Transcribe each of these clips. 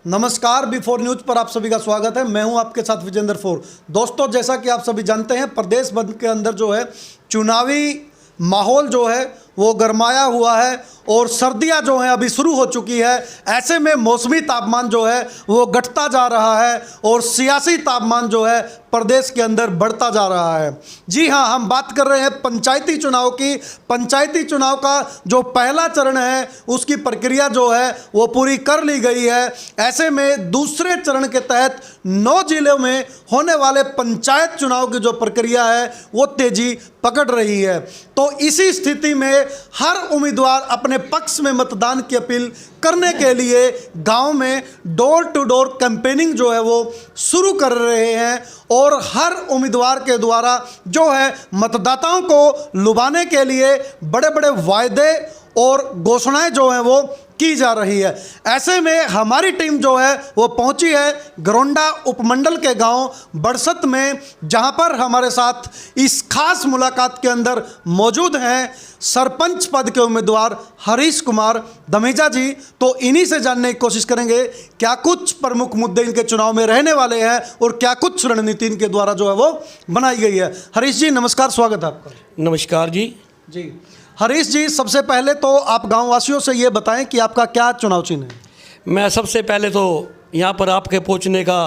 नमस्कार, before news पर आप सभी का स्वागत है। मैं हूं आपके साथ विजेंद्र फोर। दोस्तों, जैसा कि आप सभी जानते हैं, प्रदेश भर के अंदर जो है चुनावी माहौल जो है वो गरमाया हुआ है और सर्दियां जो हैं अभी शुरू हो चुकी है। ऐसे में मौसमी तापमान जो है वो घटता जा रहा है और सियासी तापमान जो है प्रदेश के अंदर बढ़ता जा रहा है। जी हाँ, हम बात कर रहे हैं पंचायती चुनाव की। पंचायती चुनाव का जो पहला चरण है उसकी प्रक्रिया जो है वो पूरी कर ली गई है। ऐसे में दूसरे चरण के तहत 9 जिलों में होने वाले पंचायत चुनाव की जो प्रक्रिया है वो तेजी पकड़ रही है। तो इसी स्थिति में हर उम्मीदवार अपने पक्ष में मतदान की अपील करने के लिए गांव में डोर टू डोर कैंपेनिंग जो है वो शुरू कर रहे हैं और हर उम्मीदवार के द्वारा जो है मतदाताओं को लुभाने के लिए बड़े बड़े वायदे और घोषणाएं जो हैं वो की जा रही है। ऐसे में हमारी टीम जो है वो पहुंची है गरोंडा उपमंडल के गांव बड़सत में, जहां पर हमारे साथ इस खास मुलाकात के अंदर मौजूद हैं सरपंच पद के उम्मीदवार हरीश कुमार धमीजा जी। तो इन्हीं से जानने की कोशिश करेंगे क्या कुछ प्रमुख मुद्दे इनके चुनाव में रहने वाले हैं और क्या कुछ रणनीति इनके द्वारा जो है वो बनाई गई है। हरीश जी नमस्कार, स्वागत है आपका। नमस्कार जी। जी हरीश जी, सबसे पहले तो आप गाँव वासियों से ये बताएं कि आपका क्या चुनाव चिन्ह है। मैं सबसे पहले तो यहाँ पर आपके पहुँचने का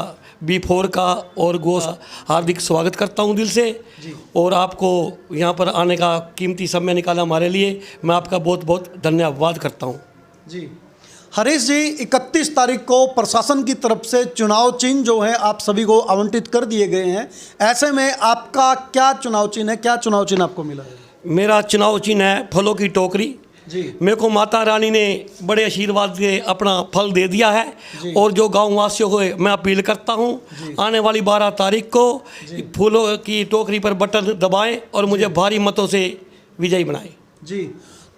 B4 का और गोश हार्दिक स्वागत करता हूँ दिल से जी। और आपको यहाँ पर आने का कीमती समय निकाला हमारे लिए, मैं आपका बहुत बहुत धन्यवाद करता हूँ। जी हरीश जी, 31 तारीख को प्रशासन की तरफ से चुनाव चिन्ह जो है आप सभी को आवंटित कर दिए गए हैं। ऐसे में आपका क्या चुनाव चिन्ह है, क्या चुनाव चिन्ह आपको मिला है? मेरा चुनाव चिन्ह है फलों की टोकरी जी। मेरे को माता रानी ने बड़े आशीर्वाद से अपना फल दे दिया है और जो गाँव वासियों को मैं अपील करता हूँ आने वाली 12 तारीख को फूलों की टोकरी पर बटन दबाएं और मुझे भारी मतों से विजयी बनाएं। जी,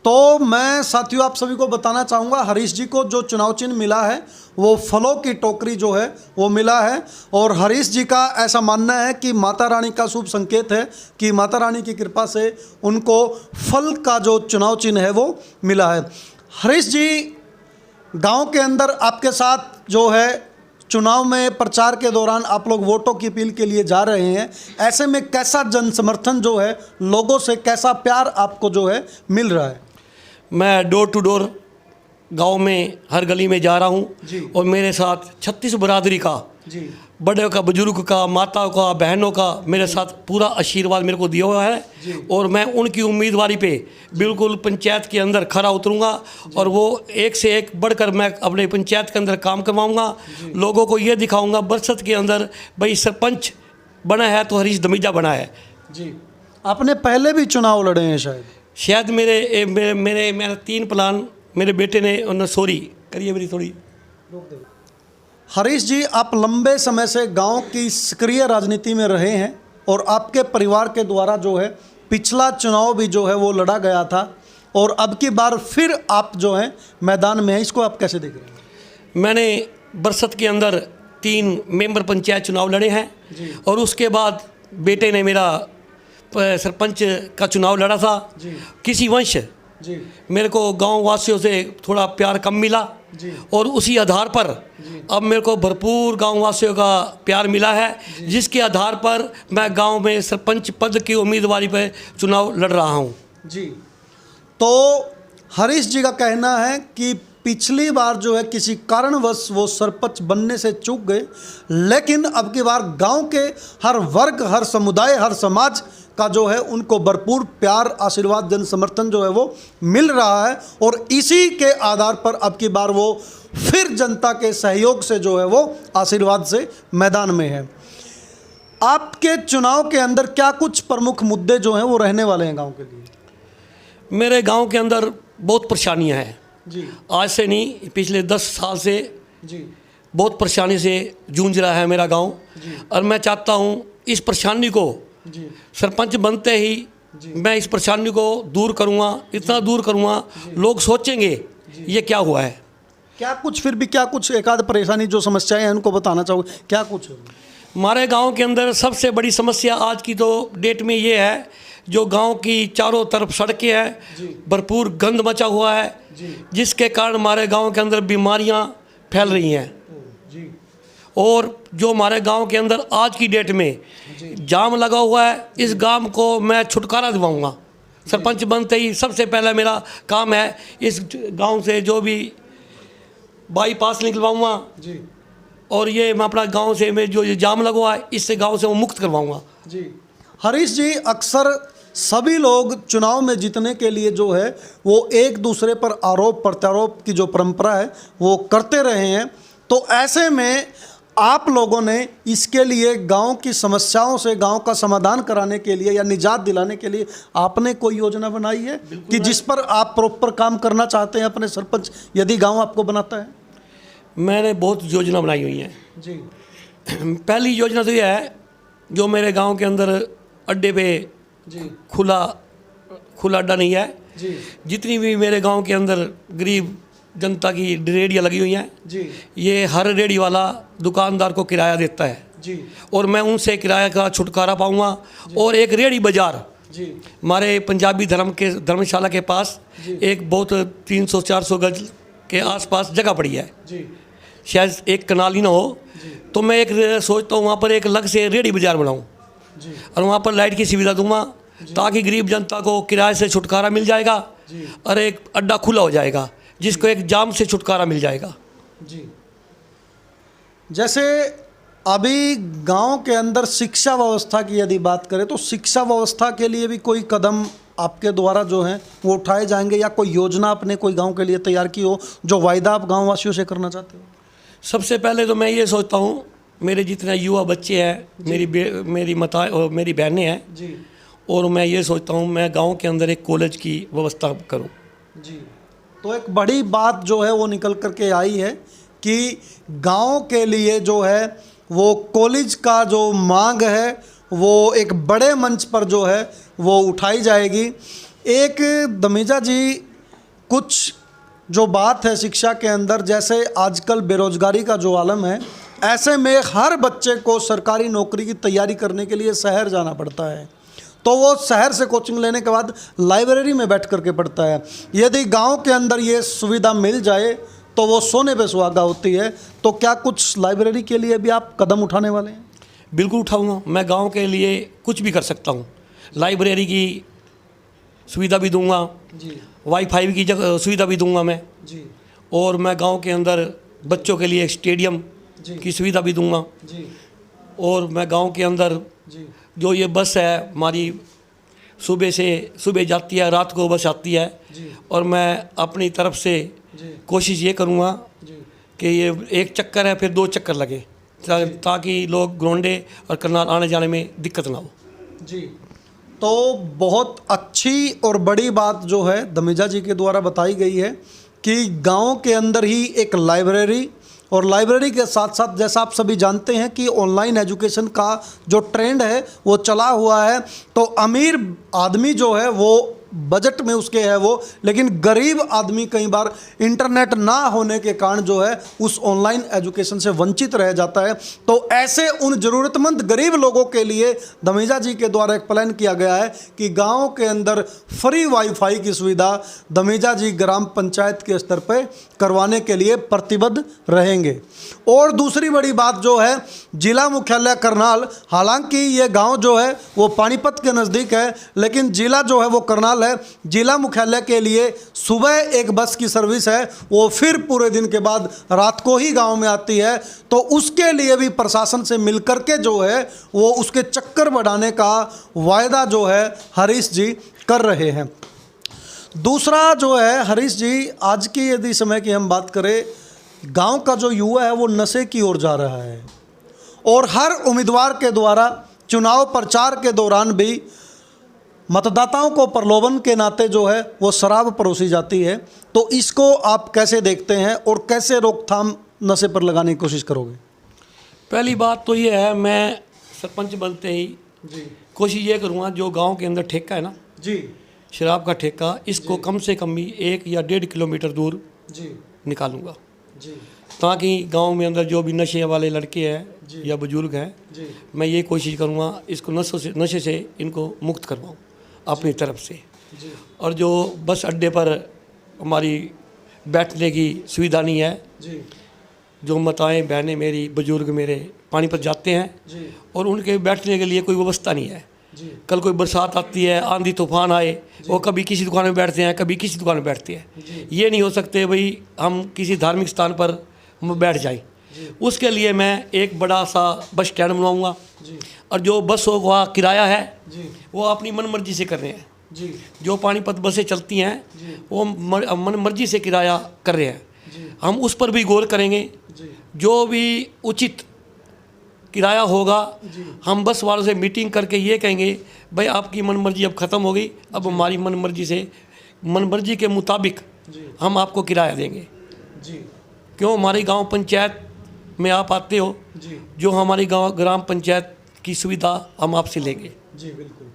तो मैं साथियों आप सभी को बताना चाहूँगा, हरीश जी को जो चुनाव चिन्ह मिला है वो फलों की टोकरी जो है वो मिला है और हरीश जी का ऐसा मानना है कि माता रानी का शुभ संकेत है कि माता रानी की कृपा से उनको फल का जो चुनाव चिन्ह है वो मिला है। हरीश जी, गांव के अंदर आपके साथ जो है चुनाव में प्रचार के दौरान आप लोग वोटों की अपील के लिए जा रहे हैं। ऐसे में कैसा जन समर्थन जो है, लोगों से कैसा प्यार आपको जो है मिल रहा है? मैं डोर टू डोर गांव में हर गली में जा रहा हूं और मेरे साथ 36 बरादरी का जी, बड़े का, बुजुर्ग का, माताओं का, बहनों का मेरे साथ पूरा आशीर्वाद मेरे को दिया हुआ है और मैं उनकी उम्मीदवारी पे बिल्कुल पंचायत के अंदर खरा उतरूंगा और वो एक से एक बढ़कर मैं अपने पंचायत के अंदर काम करवाऊंगा। लोगों को ये दिखाऊंगा बरसत के अंदर भाई सरपंच बना है तो हरीश धमीजा बना है। जी, आपने पहले भी चुनाव लड़े हैं शायद? मेरे 3 प्लान मेरे बेटे ने सॉरी करिए मेरी थोड़ी। हरीश जी, आप लंबे समय से गांव की सक्रिय राजनीति में रहे हैं और आपके परिवार के द्वारा जो है पिछला चुनाव भी जो है वो लड़ा गया था और अब की बार फिर आप जो है मैदान में हैं, इसको आप कैसे देख रहे हैं? मैंने बरसत के अंदर 3 मेंबर पंचायत चुनाव लड़े हैं और उसके बाद बेटे ने मेरा सरपंच का चुनाव लड़ा था। किसी वंश मेरे को गांव वासियों से थोड़ा प्यार कम मिला और उसी आधार पर अब मेरे को भरपूर गांव वासियों का प्यार मिला है, जिसके आधार पर मैं गांव में सरपंच पद की उम्मीदवारी पर चुनाव लड़ रहा हूं। जी, तो हरीश जी का कहना है कि पिछली बार जो है किसी कारणवश वो सरपंच बनने से चूक गए, लेकिन अब की बार गांव के हर वर्ग, हर समुदाय, हर समाज का जो है उनको भरपूर प्यार, आशीर्वाद, जन समर्थन जो है वो मिल रहा है और इसी के आधार पर अब की बार वो फिर जनता के सहयोग से जो है वो आशीर्वाद से मैदान में है। आपके चुनाव के अंदर क्या कुछ प्रमुख मुद्दे जो हैं वो रहने वाले हैं गांव के लिए? मेरे गांव के अंदर बहुत परेशानियां हैं जी। आज से नहीं, पिछले 10 साल से जी बहुत परेशानी से जूझ रहा है मेरा गांव और मैं चाहता हूं इस परेशानी को सरपंच बनते ही मैं इस परेशानी को दूर करूंगा, इतना दूर करूंगा लोग सोचेंगे ये क्या हुआ है। क्या कुछ फिर भी क्या कुछ एक आध परेशानी जो समस्याएं हैं उनको बताना चाहोगे, क्या कुछ है? हमारे गांव के अंदर सबसे बड़ी समस्या आज की तो डेट में ये है, जो गांव की चारों तरफ सड़कें हैं, भरपूर गंद मचा हुआ है, जिसके कारण हमारे गांव के अंदर बीमारियां फैल रही हैं। और जो हमारे गांव के अंदर आज की डेट में जाम लगा हुआ है, इस गांव को मैं छुटकारा दिलवाऊंगा। सरपंच बनते ही सबसे पहला मेरा काम है इस गांव से जो भी बाईपास निकलवाऊंगा जी और ये मैं अपना गांव से मैं जो ये जाम लगा हुआ है इससे गांव से वो मुक्त करवाऊंगा। जी हरीश जी, अक्सर सभी लोग चुनाव में जीतने के लिए जो है वो एक दूसरे पर आरोप प्रत्यारोप की जो परंपरा है वो करते रहे हैं, तो ऐसे में आप लोगों ने इसके लिए गांव की समस्याओं से गांव का समाधान कराने के लिए या निजात दिलाने के लिए आपने कोई योजना बनाई है कि जिस पर आप प्रॉपर काम करना चाहते हैं अपने सरपंच, यदि गांव आपको बनाता है? मैंने बहुत योजना बनाई हुई है जी। पहली योजना तो यह है जो मेरे गांव के अंदर अड्डे पे जी खुला अड्डा नहीं है। जी जितनी भी मेरे गांव के अंदर गरीब जनता की रेहड़ियाँ लगी हुई हैं, जी ये हर रेहड़ी वाला दुकानदार को किराया देता है जी और मैं उनसे किराया का छुटकारा पाऊंगा। और एक रेहड़ी बाजार जी हमारे पंजाबी धर्मशाला के पास एक बहुत 300-400 गज के आसपास जगह पड़ी है, जी शायद एक कनाल ही ना हो, तो मैं एक सोचता हूँ वहाँ पर एक अलग से रेहड़ी बाजार बनाऊँ जी और वहाँ पर लाइट की सुविधा दूंगा ताकि गरीब जनता को किराए से छुटकारा मिल जाएगा और एक अड्डा खुला हो जाएगा जिसको एक जाम से छुटकारा मिल जाएगा। जी। जैसे अभी गांव के अंदर शिक्षा व्यवस्था की यदि बात करें तो शिक्षा व्यवस्था के लिए भी कोई कदम आपके द्वारा जो है वो उठाए जाएंगे या कोई योजना आपने कोई गांव के लिए तैयार की हो जो वायदा आप गांव वासियों से करना चाहते हो? सबसे पहले तो मैं ये सोचता हूँ मेरे जितने युवा बच्चे हैं, मेरी बहनें हैं जी और मैं ये सोचता हूँ मैं गांव के अंदर एक कॉलेज की व्यवस्था करूँ। जी। तो एक बड़ी बात जो है वो निकल करके आई है कि गांव के लिए जो है वो कॉलेज का जो मांग है वो एक बड़े मंच पर जो है वो उठाई जाएगी। एक दमेजा जी, कुछ जो बात है शिक्षा के अंदर, जैसे आजकल बेरोजगारी का जो आलम है, ऐसे में हर बच्चे को सरकारी नौकरी की तैयारी करने के लिए शहर जाना पड़ता है, तो वो शहर से कोचिंग लेने के बाद लाइब्रेरी में बैठ करके पढ़ता है। यदि गांव के अंदर ये सुविधा मिल जाए तो वो सोने पे सुहागा होती है। तो क्या कुछ लाइब्रेरी के लिए भी आप कदम उठाने वाले हैं? बिल्कुल उठाऊँगा, मैं गांव के लिए कुछ भी कर सकता हूँ। लाइब्रेरी की सुविधा भी दूंगा, वाईफाई की जगह सुविधा भी दूंगा मैं जी। और मैं गांव के अंदर बच्चों के लिए स्टेडियम की सुविधा भी दूंगा जी। और मैं गांव के अंदर जी। जो ये बस है हमारी सुबह जाती है, रात को बस आती है और मैं अपनी तरफ से कोशिश ये करूँगा कि ये एक चक्कर है फिर 2 चक्कर लगे ताकि लोग ग्रोंडे और करनाल आने जाने में दिक्कत ना हो। जी। तो बहुत अच्छी और बड़ी बात जो है दमेजा जी के द्वारा बताई गई है कि गांव के अंदर ही एक लाइब्रेरी, और लाइब्रेरी के साथ साथ जैसा आप सभी जानते हैं कि ऑनलाइन एजुकेशन का जो ट्रेंड है वो चला हुआ है। तो अमीर आदमी जो है वो बजट में उसके है वो, लेकिन गरीब आदमी कई बार इंटरनेट ना होने के कारण जो है उस ऑनलाइन एजुकेशन से वंचित रह जाता है। तो ऐसे उन ज़रूरतमंद गरीब लोगों के लिए दमेजा जी के द्वारा एक प्लान किया गया है कि गांव के अंदर फ्री वाईफाई की सुविधा दमेजा जी ग्राम पंचायत के स्तर पर करवाने के लिए प्रतिबद्ध रहेंगे। और दूसरी बड़ी बात जो है, जिला मुख्यालय करनाल, हालांकि ये गांव जो है वो पानीपत के नज़दीक है लेकिन जिला जो है वो करनाल है। जिला मुख्यालय के लिए सुबह एक बस की सर्विस है, वो फिर पूरे दिन के बाद रात को ही गांव में आती है। तो उसके लिए भी प्रशासन से मिलकर के जो है वो उसके चक्कर बढ़ाने का वायदा जो है हरीश जी कर रहे हैं। दूसरा जो है हरीश जी, आज की यदि समय की हम बात करें, गांव का जो युवा है वो नशे की ओर जा रहा है और हर उम्मीदवार के द्वारा चुनाव प्रचार के दौरान भी मतदाताओं को प्रलोभन के नाते जो है वो शराब परोसी जाती है। तो इसको आप कैसे देखते हैं और कैसे रोकथाम नशे पर लगाने की कोशिश करोगे? पहली बात तो ये है, मैं सरपंच बनते ही कोशिश ये करूँगा जो गांव के अंदर ठेका है ना जी, शराब का ठेका, इसको कम से कम भी 1 या 1.5 किलोमीटर दूर निकालूंगा ताकि गांव में अंदर जो भी नशे वाले लड़के हैं या बुजुर्ग हैं, मैं ये कोशिश करूँगा इसको नशे से इनको मुक्त करवाऊँ अपनी तरफ से। और जो बस अड्डे पर हमारी बैठने की सुविधा नहीं है, जो माताएं बहनें मेरी बुजुर्ग मेरे पानीपत जाते हैं जी और उनके बैठने के लिए कोई व्यवस्था नहीं है। जी कल कोई बरसात आती है, आंधी तूफान आए, वो कभी किसी दुकान में बैठते हैं, कभी किसी दुकान में बैठते हैं। ये नहीं हो सकते भाई हम किसी धार्मिक स्थान पर हम बैठ जाएं। उसके लिए मैं एक बड़ा सा बस स्टैंड बनवाऊंगा जी और जो बसों का किराया है जी वो अपनी मन मर्जी से कर रहे हैं। जी जो पानीपत बसें चलती हैं वो मन मर्जी से किराया कर रहे हैं। हम उस पर भी गौर करेंगे। जी जो भी उचित किराया होगा हम बस वालों से मीटिंग करके ये कहेंगे भाई आपकी मन मर्जी अब ख़त्म हो गई, अब हमारी मन मर्जी के मुताबिक हम आपको किराया देंगे। जी क्यों हमारी गांव पंचायत में आप आते हो, जी जो हमारी गांव ग्राम पंचायत की सुविधा हम आपसे लेंगे। जी बिल्कुल।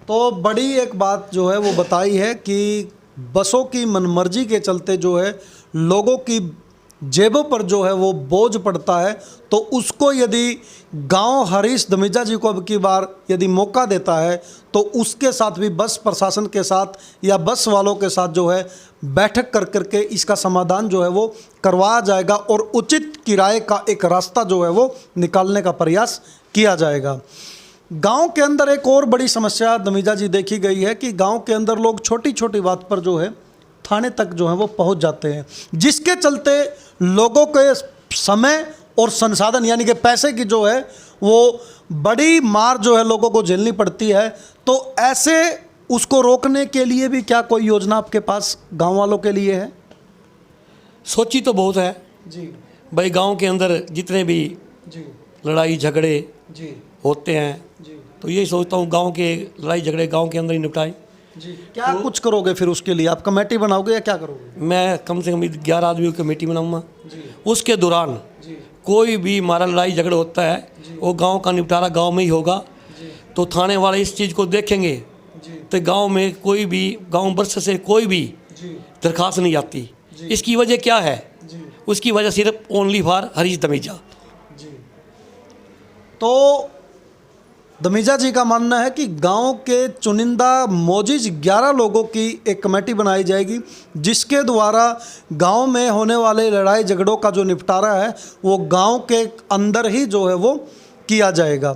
तो बड़ी एक बात जो है वो बताई है कि बसों की मनमर्जी के चलते जो है लोगों की जेबों पर जो है वो बोझ पड़ता है, तो उसको यदि गांव हरीश धमीजा जी को अब की बार यदि मौका देता है तो उसके साथ भी बस प्रशासन के साथ या बस वालों के साथ जो है बैठक कर करके इसका समाधान जो है वो करवाया जाएगा और उचित किराए का एक रास्ता जो है वो निकालने का प्रयास किया जाएगा। गांव के अंदर एक और बड़ी समस्या धमीजा जी देखी गई है कि गांव के अंदर लोग छोटी छोटी बात पर जो है थाने तक जो है वो पहुंच जाते हैं, जिसके चलते लोगों के समय और संसाधन यानी कि पैसे की जो है वो बड़ी मार जो है लोगों को झेलनी पड़ती है। तो ऐसे उसको रोकने के लिए भी क्या कोई योजना आपके पास गांव वालों के लिए है? सोची तो बहुत है जी भाई। गांव के अंदर जितने भी जी लड़ाई झगड़े जी होते हैं जी तो यही सोचता हूँ गांव के लड़ाई झगड़े गांव के अंदर ही निपटाएं। जी क्या कुछ करोगे फिर उसके लिए? आप कमेटी बनाओगे या क्या करोगे? मैं कम से कम 11 आदमियों की कमेटी बनाऊंगा। जी उसके दौरान जी कोई भी हमारा लड़ाई झगड़ा होता है वो गांव का निपटारा गांव में ही होगा। तो थाने वाले इस चीज़ को देखेंगे जी तो गांव में कोई भी गांव वर्ष से कोई भी जी दरखास्त नहीं आती। इसकी वजह क्या है? जी उसकी वजह सिर्फ ओनली फॉर हरीश धमीजा। जी तो धमीजा जी का मानना है कि गांव के चुनिंदा मोजिज 11 लोगों की एक कमेटी बनाई जाएगी जिसके द्वारा गांव में होने वाले लड़ाई झगड़ों का जो निपटारा है वो गांव के अंदर ही जो है वो किया जाएगा।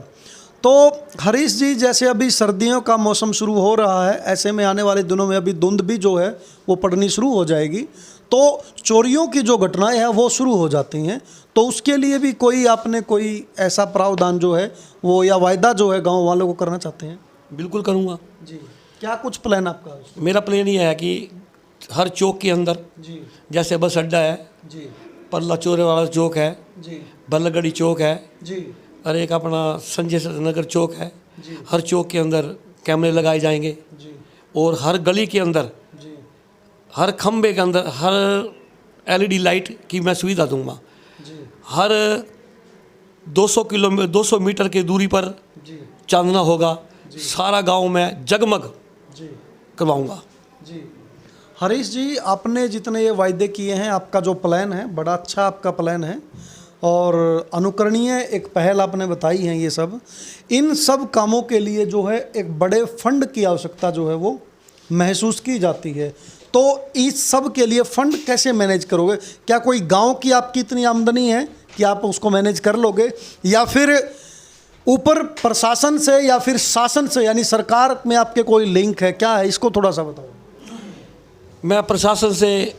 तो हरीश जी, जैसे अभी सर्दियों का मौसम शुरू हो रहा है, ऐसे में आने वाले दिनों में अभी धुंध भी जो है वो पड़नी शुरू हो जाएगी, तो चोरियों की जो घटनाएं हैं वो शुरू हो जाती हैं। तो उसके लिए भी कोई आपने कोई ऐसा प्रावधान जो है वो या वायदा जो है गांव वालों को करना चाहते हैं? बिल्कुल करूँगा जी क्या कुछ प्लान आपका? मेरा प्लान ये है कि हर चौक के अंदर जी जैसे बस अड्डा है, जी पल्ला चोरे वाला चौक है, जी बल्लगढ़ी चौक है जी और एक अपना संजय नगर चौक है, जी हर चौक के अंदर कैमरे लगाए जाएंगे जी और हर गली के अंदर जी हर खंबे के अंदर हर LED लाइट की मैं सुविधा दूंगा। जी हर 200 मीटर की दूरी पर जी चांदना होगा। सारा गांव में जगमग जी करवाऊंगा। जी हरीश जी, आपने जितने ये वायदे किए हैं, आपका जो प्लान है बड़ा अच्छा आपका प्लान है और अनुकरणीय एक पहल आपने बताई है। ये सब इन सब कामों के लिए जो है एक बड़े फंड की आवश्यकता जो है वो महसूस की जाती है। तो इस सब के लिए फंड कैसे मैनेज करोगे? क्या कोई गांव की आपकी इतनी आमदनी है कि आप उसको मैनेज कर लोगे, या फिर ऊपर प्रशासन से या फिर शासन से यानी सरकार में आपके कोई लिंक है? क्या है, इसको थोड़ा सा बताओ। मैं प्रशासन से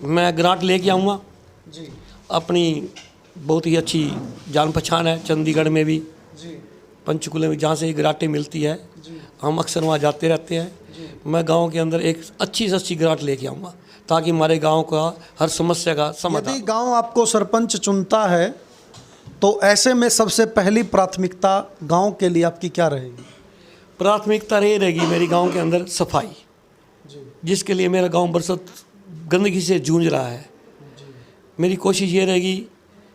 मैं ग्रांट लेके आऊँगा। जी अपनी बहुत ही अच्छी जान पहचान है चंडीगढ़ में भी, जी पंचकुले में, जहाँ से ग्रांटें मिलती है जी हम अक्सर वहाँ जाते रहते हैं। मैं गांव के अंदर एक अच्छी से अच्छी ग्रांट लेके आऊँगा ताकि हमारे गांव का हर समस्या का समाधान। यदि गांव आपको सरपंच चुनता है तो ऐसे में सबसे पहली प्राथमिकता गांव के लिए आपकी क्या रहेगी? प्राथमिकता ये रहेगी मेरी गांव के अंदर सफाई, जी जिसके लिए मेरा गांव बरसत गंदगी से जूझ रहा है। मेरी कोशिश ये रहेगी,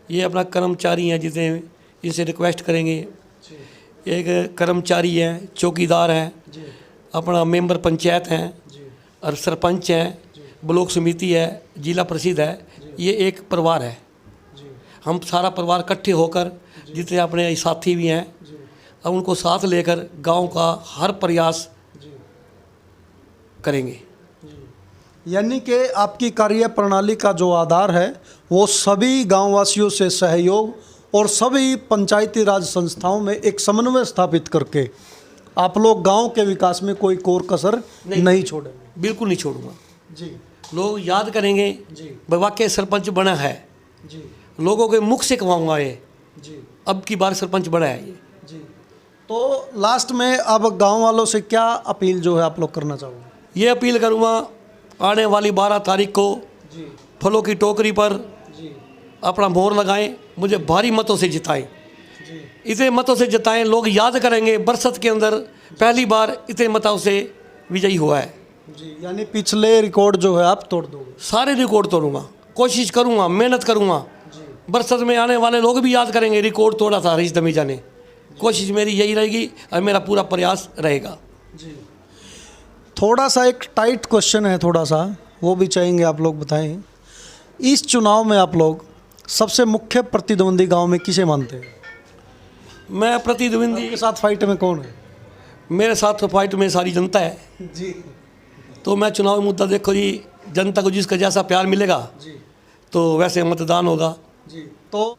ये अपना कर्मचारी हैं जितने, इनसे रिक्वेस्ट करेंगे, एक कर्मचारी हैं, चौकीदार हैं, अपना मेंबर पंचायत हैं और सरपंच हैं, ब्लॉक समिति है, जिला परिषद है, ये एक परिवार है। हम सारा परिवार इकट्ठे होकर जितने अपने साथी भी हैं अब उनको साथ लेकर गांव का हर प्रयास करेंगे। यानी कि आपकी कार्य प्रणाली का जो आधार है वो सभी गांववासियों से सहयोग और सभी पंचायती राज संस्थाओं में एक समन्वय स्थापित करके आप लोग गांव के विकास में कोई कोर कसर नहीं छोड़ेंगे। बिल्कुल नहीं छोड़ूंगा जी लोग याद करेंगे जी वाकई सरपंच बना है, जी लोगों के मुख से कहूँगा ये जी अब की बार सरपंच बना है ये। जी। तो लास्ट में अब गांव वालों से क्या अपील जो है आप लोग करना चाहोगे? ये अपील करूँगा आने वाली 12 तारीख को जी फलों की टोकरी पर जी अपना मोहर लगाएं, मुझे भारी मतों से जिताएं। जी इतने मतों से जिताएं, लोग याद करेंगे बरसत के अंदर पहली बार इतने मतों से विजयी हुआ है। जी। यानी पिछले रिकॉर्ड जो है आप तोड़ दोगे? सारे रिकॉर्ड तोड़ूंगा, कोशिश करूंगा, मेहनत करूंगा। जी बरसत में आने वाले लोग भी याद करेंगे रिकॉर्ड तोड़ा था हरीश धमीजा ने। कोशिश मेरी यही रहेगी और मेरा पूरा प्रयास रहेगा। जी। थोड़ा सा एक टाइट क्वेश्चन है, थोड़ा सा वो भी चाहेंगे आप लोग बताएं। इस चुनाव में आप लोग सबसे मुख्य प्रतिद्वंदी गांव में किसे मानते हैं? मैं प्रतिद्वंदी के साथ फाइट में कौन है? मेरे साथ तो फाइट में सारी जनता है। जी तो मैं चुनावी मुद्दा देखो जी, जनता को जिसका जैसा प्यार मिलेगा जी तो वैसे मतदान होगा। जी। तो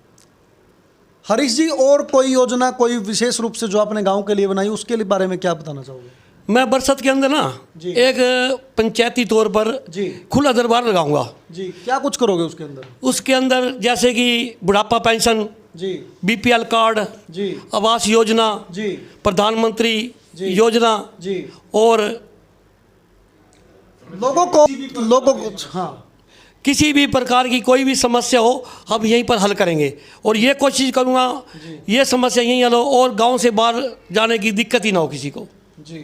हरीश जी, और कोई योजना कोई विशेष रूप से जो आपने गांव के लिए बनाई उसके लिए बारे में क्या बताना चाहोगे? मैं बरसत के अंदर ना जी। एक पंचायती तौर पर जी खुला दरबार लगाऊंगा। जी। क्या कुछ करोगे उसके अंदर? उसके अंदर जैसे कि बुढ़ापा पेंशन, जी बीपीएल कार्ड, जी आवास योजना, जी प्रधानमंत्री जी। योजना जी। और लोगों को हाँ किसी भी प्रकार की कोई भी समस्या हो हम यहीं पर हल करेंगे। और ये कोशिश करूँगा ये समस्या यहीं हल हो और गांव से बाहर जाने की दिक्कत ही ना हो किसी को। जी।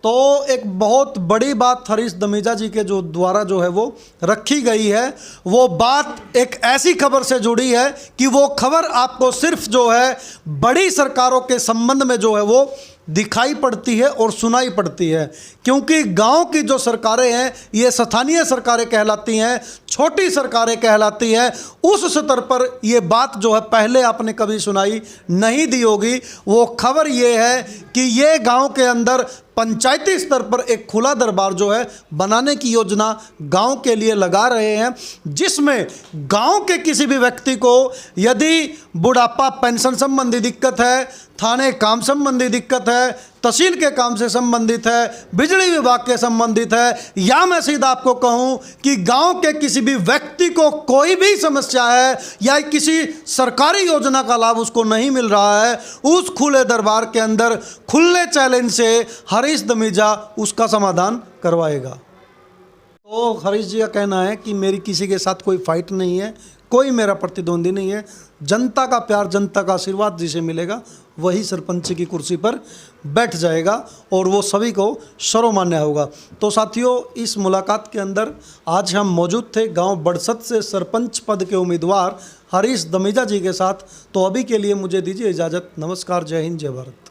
तो एक बहुत बड़ी बात हरीश धमीजा जी के जो द्वारा जो है वो रखी गई है, वो बात एक ऐसी खबर से जुड़ी है कि वो खबर आपको सिर्फ जो है बड़ी सरकारों के संबंध में जो है वो दिखाई पड़ती है और सुनाई पड़ती है, क्योंकि गांव की जो सरकारें हैं ये स्थानीय सरकारें कहलाती हैं, छोटी सरकारें कहलाती हैं। उस स्तर पर ये बात जो है पहले आपने कभी सुनाई नहीं दी होगी। वो खबर ये है कि ये गांव के अंदर पंचायती स्तर पर एक खुला दरबार जो है बनाने की योजना गांव के लिए लगा रहे हैं, जिसमें गांव के किसी भी व्यक्ति को यदि बुढ़ापा पेंशन संबंधी दिक्कत है, थाने काम संबंधी दिक्कत है, तहसील के काम से संबंधित है, बिजली विभाग के संबंधित है, या मैं सीधा आपको कहूं कि गांव के किसी भी व्यक्ति को कोई भी समस्या है या किसी सरकारी योजना का लाभ उसको नहीं मिल रहा है, उस खुले दरबार के अंदर खुले चैलेंज से हरीश धमीजा उसका समाधान करवाएगा। तो हरीश जी का कहना है कि मेरी किसी के साथ कोई फाइट नहीं है, कोई मेरा प्रतिद्वंदी नहीं है। जनता का प्यार, जनता का आशीर्वाद जिसे मिलेगा वही सरपंच की कुर्सी पर बैठ जाएगा और वो सभी को सर्वमान्य होगा। तो साथियों, इस मुलाकात के अंदर आज हम मौजूद थे गांव बड़सत से सरपंच पद के उम्मीदवार हरीश धमीजा जी के साथ। तो अभी के लिए मुझे दीजिए इजाज़त। नमस्कार, जय हिंद, जय भारत।